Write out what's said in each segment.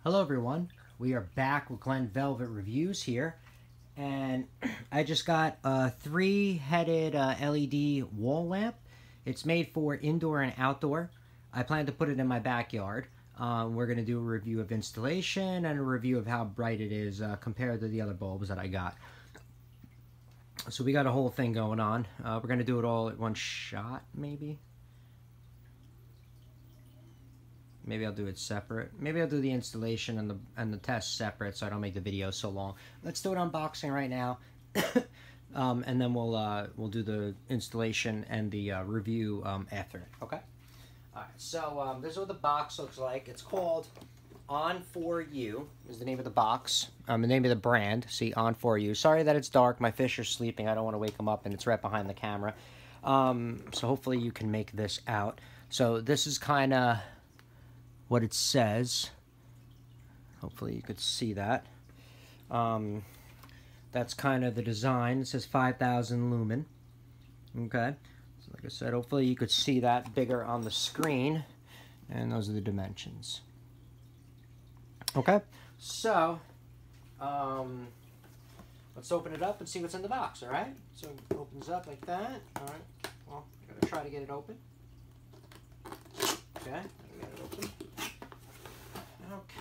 Hello everyone, we are back with Glen Velvet Reviews here, and I just got a 3-headed LED wall lamp. It's made for indoor and outdoor. I plan to put it in my backyard. We're going to do a review of installation and a review of how bright it is compared to the other bulbs that I got. So we got a whole thing going on. We're going to do it all at one shot, maybe. Maybe I'll do it separate. Maybe I'll do the installation and the test separate so I don't make the video so long. Let's do it unboxing right now, and then we'll do the installation and the review after it. Okay. All right. So this is what the box looks like. It's called Onforu is the name of the box. The name of the brand. See, Onforu. Sorry that it's dark. My fish are sleeping. I don't want to wake them up, and it's right behind the camera. So hopefully you can make this out. So this is kind of what it says. Hopefully you could see that. That's kind of the design. It says 5,000 lumen. Okay, so like I said, hopefully you could see that bigger on the screen, and those are the dimensions. Okay, so let's open it up and see what's in the box. All right, so it opens up like that. All right, well, I'm gonna try to get it open. Okay, get it open.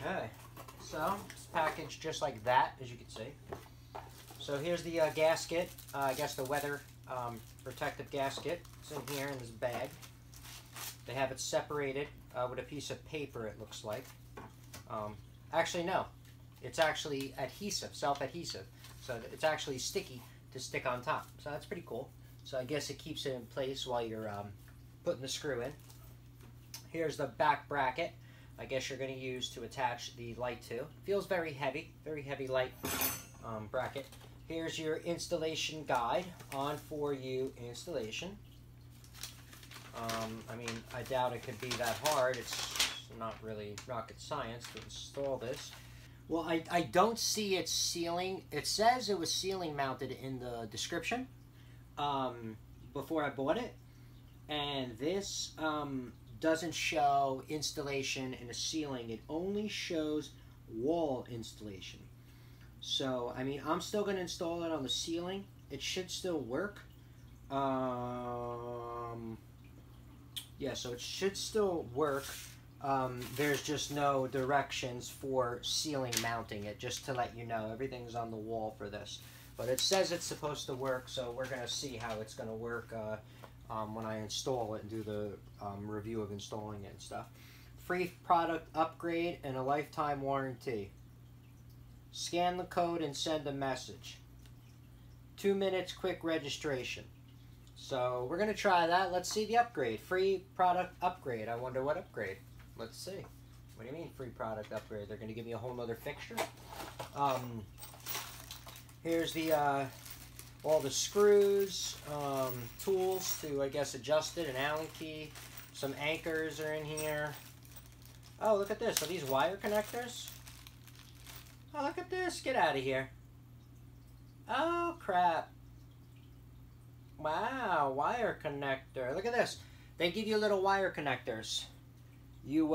Okay, so it's packaged just like that, as you can see. So here's the gasket, I guess the weather protective gasket. It's in here in this bag. They have it separated with a piece of paper, it looks like. Actually, no. It's actually adhesive, self-adhesive. So it's actually sticky to stick on top. So that's pretty cool. So I guess it keeps it in place while you're putting the screw in. Here's the back bracket. I guess you're going to use to attach the light to. Feels very heavy light bracket. Here's your installation guide, Onforu installation. I mean, I doubt it could be that hard. It's not really rocket science to install this. Well, I don't see it ceiling. It says it was ceiling mounted in the description before I bought it. And this doesn't show installation in a ceiling. It only shows wall installation. So, I mean, I'm still going to install it on the ceiling. It should still work. Yeah, so it should still work. There's just no directions for ceiling mounting it, just to let you know. Everything's on the wall for this. But it says it's supposed to work, so we're going to see how it's going to work when I install it and do the review of installing it and stuff. Free product upgrade and a lifetime warranty. Scan the code and send a message. 2 minutes quick registration. So we're going to try that. Let's see the upgrade. Free product upgrade. I wonder what upgrade. Let's see. What do you mean free product upgrade? They're going to give me a whole nother fixture? Here's the all the screws, tools to, I guess, adjust it, an Allen key, some anchors are in here. Oh, look at this. Are these wire connectors? Oh, look at this. Get out of here. Oh, crap. Wow, wire connector. Look at this. They give you little wire connectors. You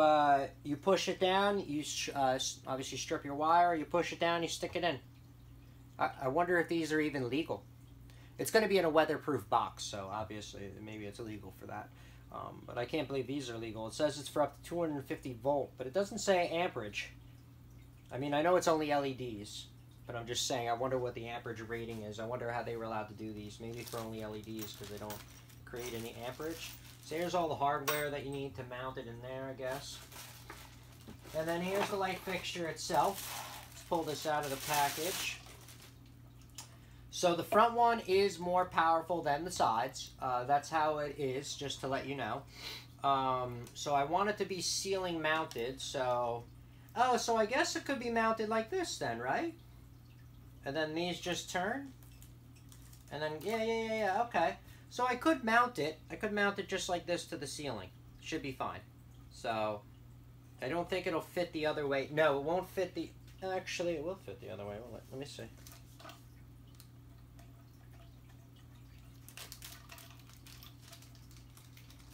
push it down, you obviously strip your wire, you push it down, you stick it in. I wonder if these are even legal. It's going to be in a weatherproof box, so obviously maybe it's illegal for that. But I can't believe these are legal. It says it's for up to 250 volt, but it doesn't say amperage. I mean, I know it's only LEDs, but I'm just saying I wonder what the amperage rating is. I wonder how they were allowed to do these. Maybe for only LEDs because they don't create any amperage. So here's all the hardware that you need to mount it in there, I guess. And then here's the light fixture itself. Let's pull this out of the package. So the front one is more powerful than the sides. That's how it is, just to let you know. So I want it to be ceiling mounted. So, oh, so I guess it could be mounted like this then, right? And then these just turn. And then, yeah, okay. So I could mount it. I could mount it just like this to the ceiling. Should be fine. So I don't think it'll fit the other way. No, it won't fit the... Actually, it will fit the other way. Well, let me see.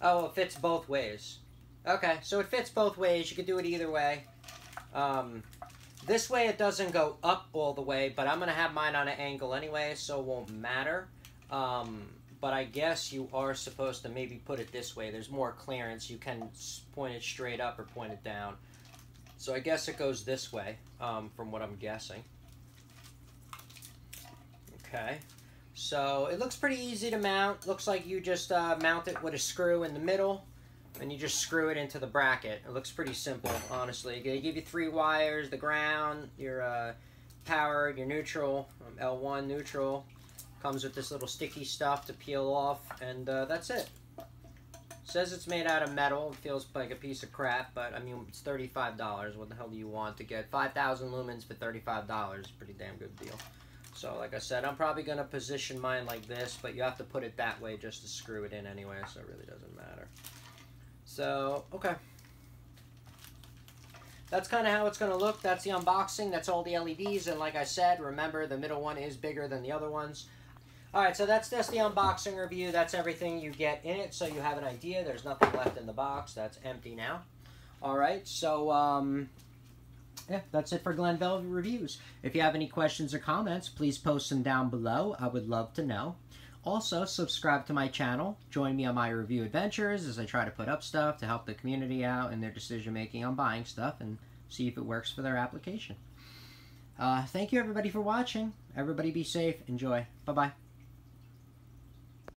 Oh, it fits both ways. Okay, so it fits both ways. You can do it either way. This way it doesn't go up all the way, but I'm going to have mine on an angle anyway, so it won't matter. But I guess you are supposed to maybe put it this way. There's more clearance. You can point it straight up or point it down. So I guess it goes this way, from what I'm guessing. Okay. So it looks pretty easy to mount. Looks like you just mount it with a screw in the middle, and you just screw it into the bracket. It looks pretty simple, honestly. They give you 3 wires, the ground, your power, your neutral, L1 neutral. Comes with this little sticky stuff to peel off, and that's it. Says it's made out of metal. It feels like a piece of crap, but I mean, it's $35. What the hell do you want to get 5,000 lumens for $35? Pretty damn good deal. So, like I said, I'm probably going to position mine like this, but you have to put it that way just to screw it in anyway, so it really doesn't matter. So, okay. That's kind of how it's going to look. That's the unboxing. That's all the LEDs, and like I said, remember, the middle one is bigger than the other ones. Alright, so that's just the unboxing review. That's everything you get in it, so you have an idea. There's nothing left in the box. That's empty now. Alright, so, yeah, that's it for Glenville Reviews. If you have any questions or comments, please post them down below. I would love to know. Also, subscribe to my channel. Join me on my review adventures as I try to put up stuff to help the community out in their decision-making on buying stuff and see if it works for their application. Thank you, everybody, for watching. Everybody be safe. Enjoy. Bye-bye.